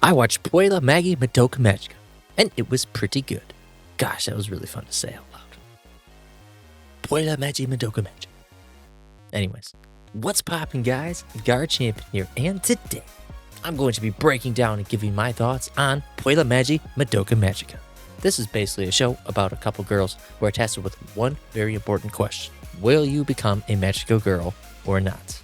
I watched Madoka Magica, and it was pretty good. Gosh, that was really fun to say out loud. Madoka Magica. Anyways, what's poppin', guys? Gar Champion here, and today I'm going to be breaking down and giving my thoughts on Madoka Magica. This is basically a show about a couple girls who are tasked with one very important question. Will you become a magical girl or not?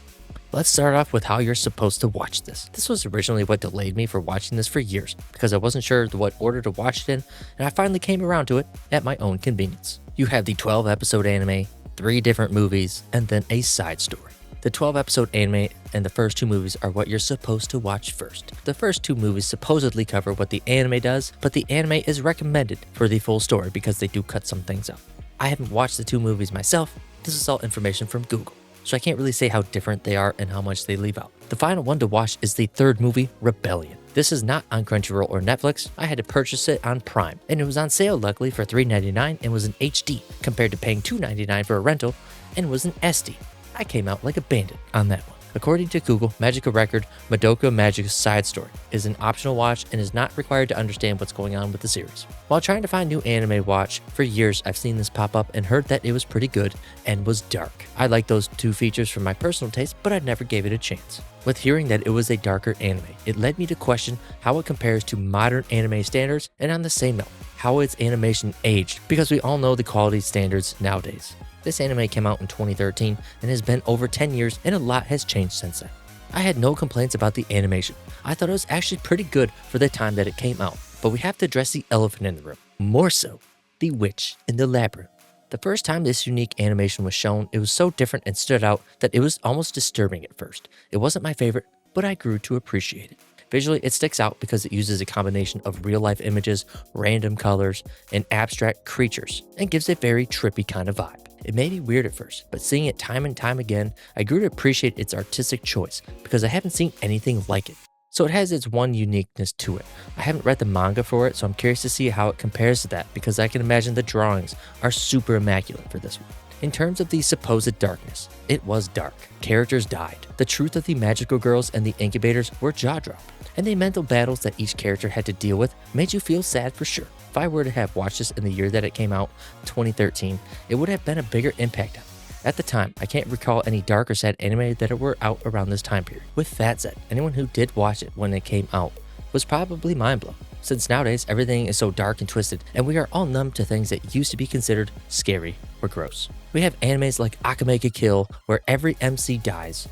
Let's start off with how you're supposed to watch this. This was originally what delayed me for watching this for years because I wasn't sure what order to watch it in, and I finally came around to it at my own convenience. You have the 12 episode anime, 3 different movies, and then a side story. The 12 episode anime and the first 2 movies are what you're supposed to watch first. The first 2 movies supposedly cover what the anime does, but the anime is recommended for the full story because they do cut some things out. I haven't watched the 2 movies myself. This is all information from Google, so I can't really say how different they are and how much they leave out. The final one to watch is the 3rd movie, Rebellion. This is not on Crunchyroll or Netflix. I had to purchase it on Prime, and it was on sale luckily for $3.99 and was in HD compared to paying $2.99 for a rental and was in SD. I came out like a bandit on that one. According to Google, Magica Record, Madoka Magica's side story is an optional watch and is not required to understand what's going on with the series. While trying to find new anime watch, for years I've seen this pop up and heard that it was pretty good and was dark. I like those 2 features for my personal taste, but I never gave it a chance. With hearing that it was a darker anime, it led me to question how it compares to modern anime standards, and on the same note, how its animation aged, because we all know the quality standards nowadays. This anime came out in 2013 and has been over 10 years, and a lot has changed since then. I had no complaints about the animation. I thought it was actually pretty good for the time that it came out, but we have to address the elephant in the room. More so, the witch in the labyrinth. The first time this unique animation was shown, it was so different and stood out that it was almost disturbing at first. It wasn't my favorite, but I grew to appreciate it. Visually, it sticks out because it uses a combination of real-life images, random colors, and abstract creatures, and gives a very trippy kind of vibe. It may be weird at first, but seeing it time and time again, I grew to appreciate its artistic choice because I haven't seen anything like it. So it has its one uniqueness to it. I haven't read the manga for it, so I'm curious to see how it compares to that because I can imagine the drawings are super immaculate for this one. In terms of the supposed darkness, it was dark. Characters died. The truth of the magical girls and the incubators were jaw-dropping, and the mental battles that each character had to deal with made you feel sad for sure. If I were to have watched this in the year that it came out, 2013, it would have been a bigger impact on me. At the time, I can't recall any dark or sad anime that were out around this time period. With that said, anyone who did watch it when it came out was probably mind-blown, since nowadays everything is so dark and twisted, and we are all numb to things that used to be considered scary or gross. We have animes like Akame ga Kill, where every MC dies,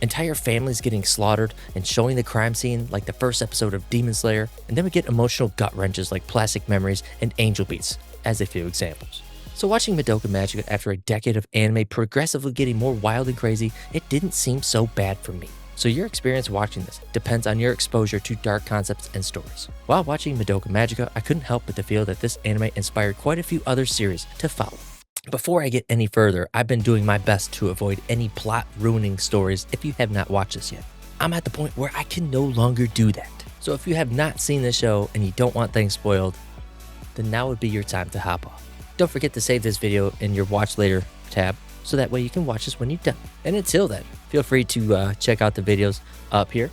entire families getting slaughtered and showing the crime scene like the first episode of Demon Slayer, and then we get emotional gut wrenches like Plastic Memories and Angel Beats as a few examples. So watching Madoka Magica after a decade of anime progressively getting more wild and crazy, it didn't seem so bad for me. So your experience watching this depends on your exposure to dark concepts and stories. While watching Madoka Magica, I couldn't help but to feel that this anime inspired quite a few other series to follow. Before I get any further, I've been doing my best to avoid any plot-ruining stories if you have not watched this yet. I'm at the point where I can no longer do that. So if you have not seen the show and you don't want things spoiled, then now would be your time to hop off. Don't forget to save this video in your Watch Later tab, so that way you can watch this when you're done. And until then, feel free to check out the videos up here.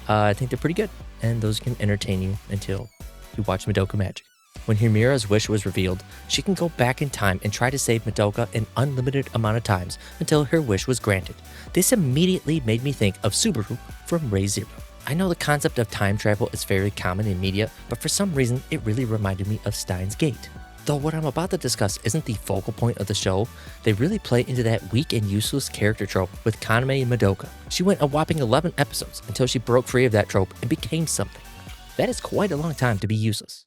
I think they're pretty good, and those can entertain you until you watch Madoka Magica. When Himura's wish was revealed, she can go back in time and try to save Madoka an unlimited amount of times until her wish was granted. This immediately made me think of Subaru from Re:Zero. I know the concept of time travel is very common in media, but for some reason it really reminded me of Steins Gate. Though what I'm about to discuss isn't the focal point of the show, they really play into that weak and useless character trope with Kaname and Madoka. She went a whopping 11 episodes until she broke free of that trope and became something. That is quite a long time to be useless,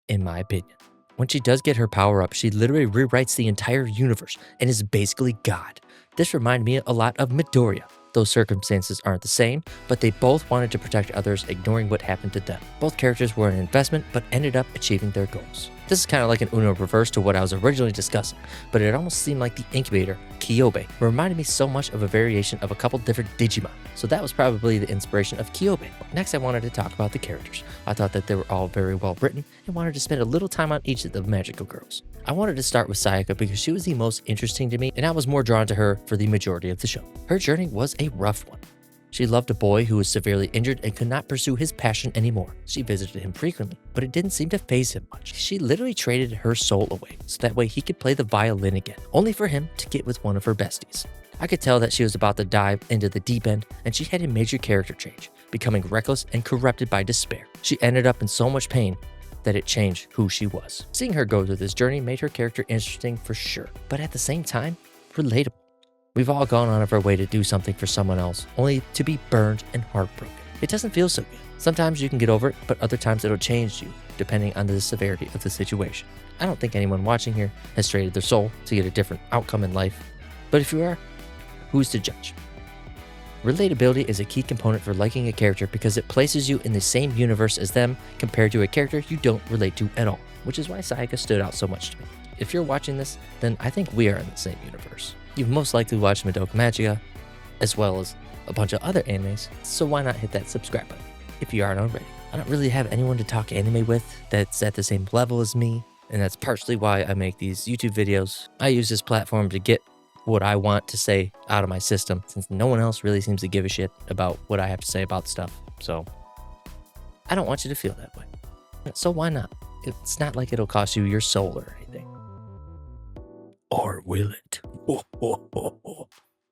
in my opinion. When she does get her power up, she literally rewrites the entire universe and is basically God. This reminded me a lot of Midoriya. Those circumstances aren't the same, but they both wanted to protect others, ignoring what happened to them. Both characters were an investment, but ended up achieving their goals. This is kind of like an Uno reverse to what I was originally discussing, but it almost seemed like the incubator, Kyobe, reminded me so much of a variation of a couple different Digimon, so that was probably the inspiration of Kyobe. Next, I wanted to talk about the characters. I thought that they were all very well written and wanted to spend a little time on each of the magical girls. I wanted to start with Sayaka because she was the most interesting to me, and I was more drawn to her for the majority of the show. Her journey was a rough one. She loved a boy who was severely injured and could not pursue his passion anymore. She visited him frequently, but it didn't seem to faze him much. She literally traded her soul away so that way he could play the violin again, only for him to get with one of her besties. I could tell that she was about to dive into the deep end, and she had a major character change, becoming reckless and corrupted by despair. She ended up in so much pain that it changed who she was. Seeing her go through this journey made her character interesting for sure, but at the same time, relatable. We've all gone out of our way to do something for someone else, only to be burned and heartbroken. It doesn't feel so good. Sometimes you can get over it, but other times it'll change you, depending on the severity of the situation. I don't think anyone watching here has traded their soul to get a different outcome in life, but if you are, who's to judge? Relatability is a key component for liking a character because it places you in the same universe as them compared to a character you don't relate to at all, which is why Sayaka stood out so much to me. If you're watching this, then I think we are in the same universe. You've most likely watched Madoka Magica, as well as a bunch of other animes, so why not hit that subscribe button if you aren't already. I don't really have anyone to talk anime with that's at the same level as me, and that's partially why I make these YouTube videos. I use this platform to get what I want to say out of my system, since no one else really seems to give a shit about what I have to say about stuff. So I don't want you to feel that way. So why not? It's not like it'll cost you your soul or anything. Or will it?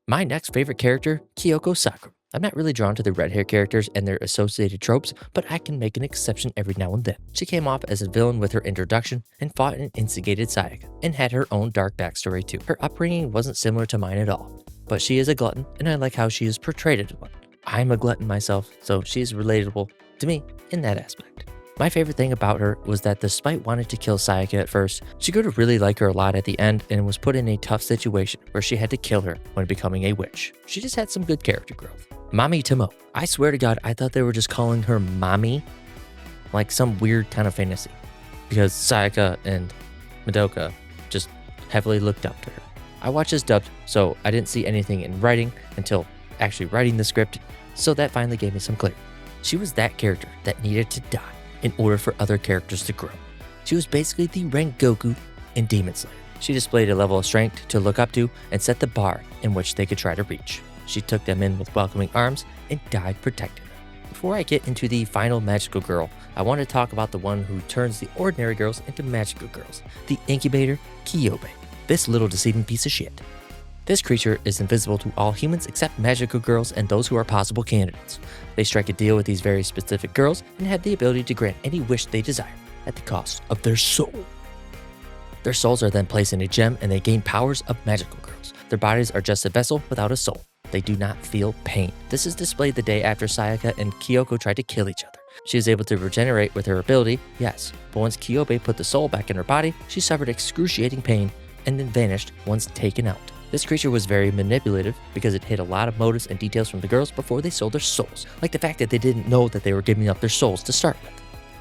My next favorite character, Kyoko Sakura. I'm not really drawn to the red hair characters and their associated tropes, but I can make an exception every now and then. She came off as a villain with her introduction and fought and instigated Sayaka, and had her own dark backstory too. Her upbringing wasn't similar to mine at all, but she is a glutton, and I like how she is portrayed as one. I'm a glutton myself, so she is relatable to me in that aspect. My favorite thing about her was that despite wanting to kill Sayaka at first, she grew to really like her a lot at the end and was put in a tough situation where she had to kill her when becoming a witch. She just had some good character growth. Mami Tomo. I swear to God, I thought they were just calling her Mami, like some weird kind of fantasy, because Sayaka and Madoka just heavily looked up to her. I watched this dubbed, so I didn't see anything in writing until actually writing the script, so that finally gave me some clarity. She was that character that needed to die in order for other characters to grow. She was basically the Rengoku in Demon Slayer. She displayed a level of strength to look up to and set the bar in which they could try to reach. She took them in with welcoming arms and died protecting them. Before I get into the final magical girl, I want to talk about the one who turns the ordinary girls into magical girls, the incubator, Kyobei. This little deceiving piece of shit. This creature is invisible to all humans except magical girls and those who are possible candidates. They strike a deal with these very specific girls and have the ability to grant any wish they desire at the cost of their soul. Their souls are then placed in a gem and they gain powers of magical girls. Their bodies are just a vessel without a soul. They do not feel pain. This is displayed the day after Sayaka and Kyoko tried to kill each other. She is able to regenerate with her ability, yes, but once Kyobei put the soul back in her body, she suffered excruciating pain and then vanished once taken out. This creature was very manipulative because it hid a lot of motives and details from the girls before they sold their souls, like the fact that they didn't know that they were giving up their souls to start with.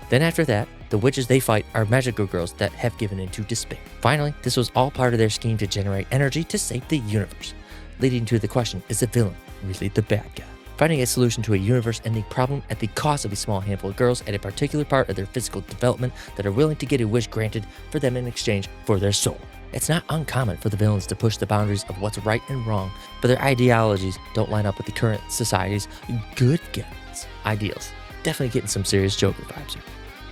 Then after that, the witches they fight are magical girls that have given into despair. Finally, this was all part of their scheme to generate energy to save the universe, leading to the question, is the villain really the bad guy? Finding a solution to a universe-ending problem at the cost of a small handful of girls at a particular part of their physical development that are willing to get a wish granted for them in exchange for their soul. It's not uncommon for the villains to push the boundaries of what's right and wrong, but their ideologies don't line up with the current society's good guys' ideals. Definitely getting some serious Joker vibes here.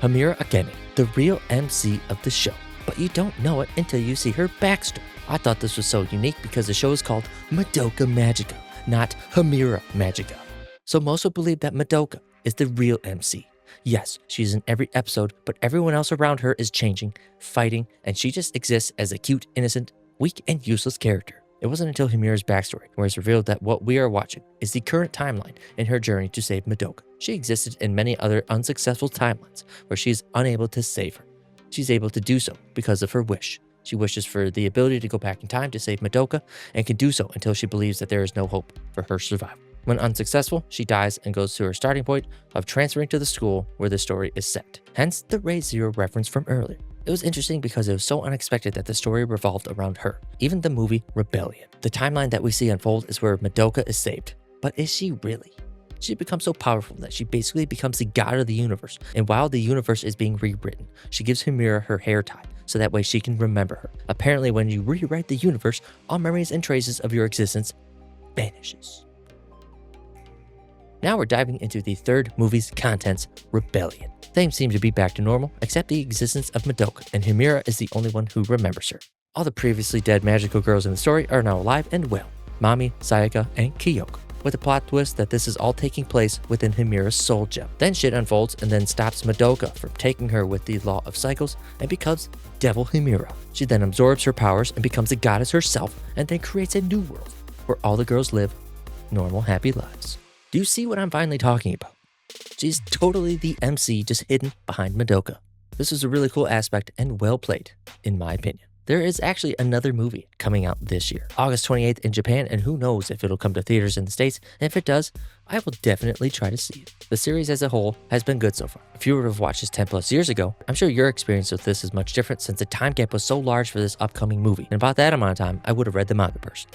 Hamura Akemi, the real MC of the show, but you don't know it until you see her backstory. I thought this was so unique because the show is called Madoka Magica, not Hamura Magica. So most would believe that Madoka is the real MC. Yes, she's in every episode, but everyone else around her is changing, fighting, and she just exists as a cute, innocent, weak, and useless character. It wasn't until Hamura's backstory where it's revealed that what we are watching is the current timeline in her journey to save Madoka. She existed in many other unsuccessful timelines where she is unable to save her. She's able to do so because of her wish. She wishes for the ability to go back in time to save Madoka and can do so until she believes that there is no hope for her survival. When unsuccessful, she dies and goes to her starting point of transferring to the school where the story is set. Hence the Ray Zero reference from earlier. It was interesting because it was so unexpected that the story revolved around her. Even the movie Rebellion. The timeline that we see unfold is where Madoka is saved. But is she really? She becomes so powerful that she basically becomes the god of the universe. And while the universe is being rewritten, she gives Hamura her hair tie so that way she can remember her. Apparently when you rewrite the universe, all memories and traces of your existence vanishes. Now we're diving into the third movie's contents, Rebellion. Things seem to be back to normal, except the existence of Madoka, and Himura is the only one who remembers her. All the previously dead magical girls in the story are now alive and well, Mami, Sayaka, and Kyoko, with the plot twist that this is all taking place within Himura's soul gem. Then shit unfolds and then stops Madoka from taking her with the law of cycles and becomes Devil Himura. She then absorbs her powers and becomes a goddess herself, and then creates a new world where all the girls live normal, happy lives. Do you see what I'm finally talking about? She's totally the MC just hidden behind Madoka. This is a really cool aspect and well played, in my opinion. There is actually another movie coming out this year, August 28th in Japan, and who knows if it'll come to theaters in the States, and if it does, I will definitely try to see it. The series as a whole has been good so far. If you were to have watched this 10 plus years ago, I'm sure your experience with this is much different since the time gap was so large for this upcoming movie, and about that amount of time, I would have read the manga first.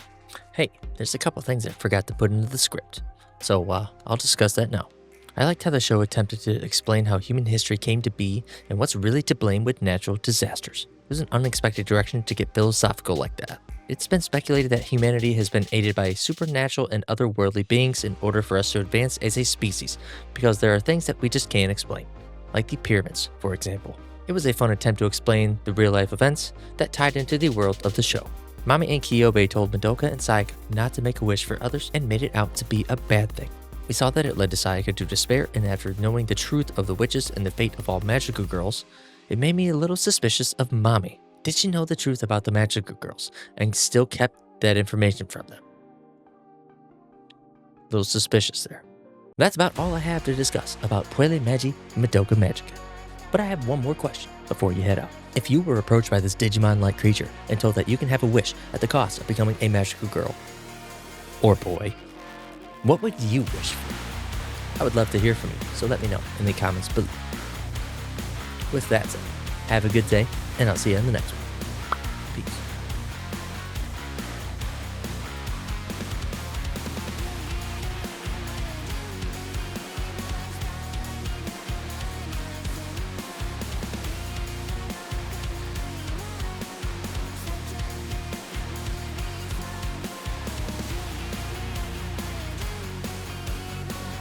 Hey, there's a couple things I forgot to put into the script, so I'll discuss that now. I liked how the show attempted to explain how human history came to be and what's really to blame with natural disasters. It was an unexpected direction to get philosophical like that. It's been speculated that humanity has been aided by supernatural and otherworldly beings in order for us to advance as a species, because there are things that we just can't explain, like the pyramids, for example. It was a fun attempt to explain the real-life events that tied into the world of the show. Mami and Kyobe told Madoka and Sayaka not to make a wish for others and made it out to be a bad thing. We saw that it led to Sayaka to despair, and after knowing the truth of the witches and the fate of all magical girls, it made me a little suspicious of Mami. Did she know the truth about the magical girls and still kept that information from them? A little suspicious there. That's about all I have to discuss about Puella Magi Madoka Magica. But I have one more question before you head out. If you were approached by this Digimon-like creature and told that you can have a wish at the cost of becoming a magical girl or boy, what would you wish for? I would love to hear from you, so let me know in the comments below. With that said, have a good day, and I'll see you in the next one.